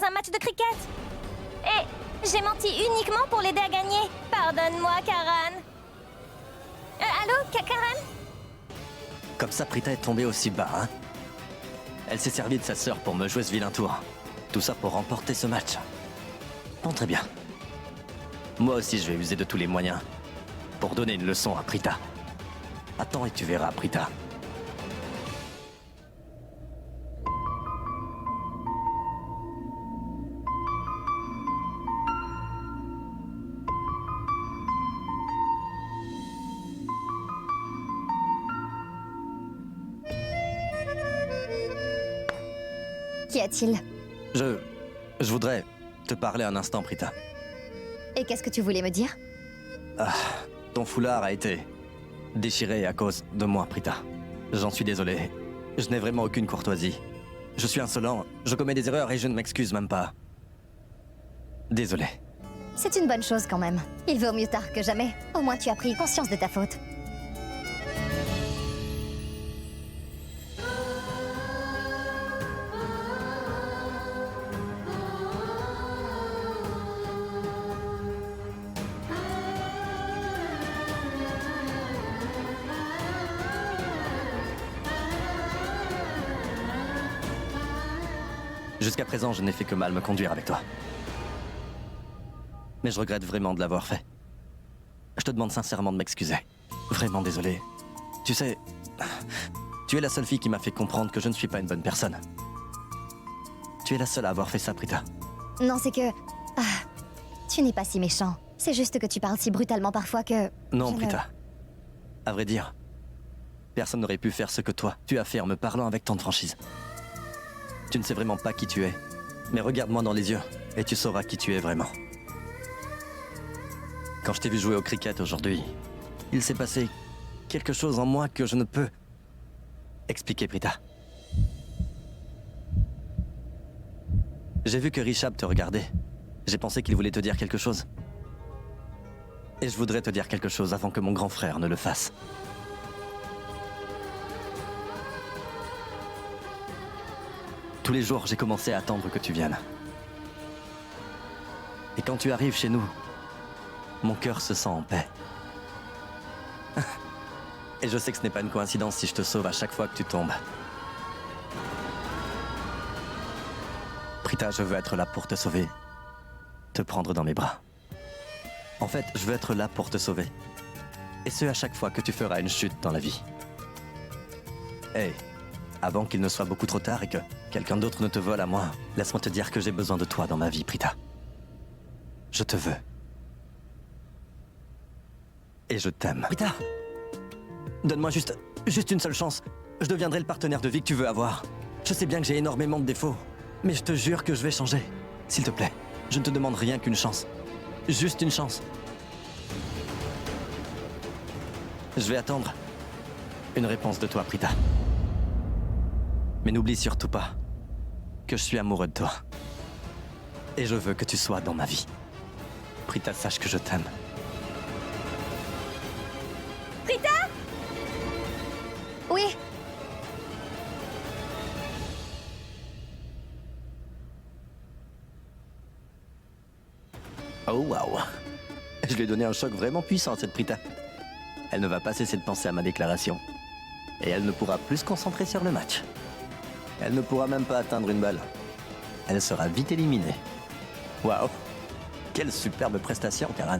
dans un match de cricket. Et j'ai menti uniquement pour l'aider à gagner. Pardonne-moi, Karan. Allô, Karan? Comme ça, Prita est tombée aussi bas, hein? Elle s'est servie de sa sœur pour me jouer ce vilain tour. Tout ça pour remporter ce match. Bon, très bien. Moi aussi, je vais user de tous les moyens pour donner une leçon à Prita. Attends et tu verras, Prita. Qu'y a-t-il? Je voudrais te parler un instant, Prita. Et qu'est-ce que tu voulais me dire? Ton foulard a été déchiré à cause de moi, Prita. J'en suis désolé. Je n'ai vraiment aucune courtoisie. Je suis insolent, je commets des erreurs et je ne m'excuse même pas. Désolé. C'est une bonne chose quand même. Il vaut mieux tard que jamais. Au moins tu as pris conscience de ta faute. Jusqu'à présent, je n'ai fait que mal me conduire avec toi. Mais je regrette vraiment de l'avoir fait. Je te demande sincèrement de m'excuser. Vraiment désolé. Tu sais, tu es la seule fille qui m'a fait comprendre que je ne suis pas une bonne personne. Tu es la seule à avoir fait ça, Prita. Non, c'est que... tu n'es pas si méchant. C'est juste que tu parles si brutalement parfois que... Non, je ne- Prita. À vrai dire, personne n'aurait pu faire ce que toi, tu as fait en me parlant avec tant de franchise. Tu ne sais vraiment pas qui tu es. Mais regarde-moi dans les yeux, et tu sauras qui tu es vraiment. Quand je t'ai vu jouer au cricket aujourd'hui, il s'est passé quelque chose en moi que je ne peux expliquer, Prita. J'ai vu que Rishabh te regardait. J'ai pensé qu'il voulait te dire quelque chose. Et je voudrais te dire quelque chose avant que mon grand frère ne le fasse. Tous les jours, j'ai commencé à attendre que tu viennes. Et quand tu arrives chez nous, mon cœur se sent en paix. Et je sais que ce n'est pas une coïncidence si je te sauve à chaque fois que tu tombes. Prita, je veux être là pour te sauver. Te prendre dans mes bras. En fait, je veux être là pour te sauver. Et ce, à chaque fois que tu feras une chute dans la vie. Hey, avant qu'il ne soit beaucoup trop tard et que quelqu'un d'autre ne te vole à moi, laisse-moi te dire que j'ai besoin de toi dans ma vie, Prita. Je te veux. Et je t'aime. Prita! Donne-moi juste une seule chance. Je deviendrai le partenaire de vie que tu veux avoir. Je sais bien que j'ai énormément de défauts, mais je te jure que je vais changer. S'il te plaît, je ne te demande rien qu'une chance. Juste une chance. Je vais attendre une réponse de toi, Prita. Mais n'oublie surtout pas que je suis amoureux de toi. Et je veux que tu sois dans ma vie. Prita, sache que je t'aime. Prita? Oui. Oh waouh! Je lui ai donné un choc vraiment puissant à cette Prita. Elle ne va pas cesser de penser à ma déclaration. Et elle ne pourra plus se concentrer sur le match. Elle ne pourra même pas atteindre une balle. Elle sera vite éliminée. Waouh! Quelle superbe prestation, Karan!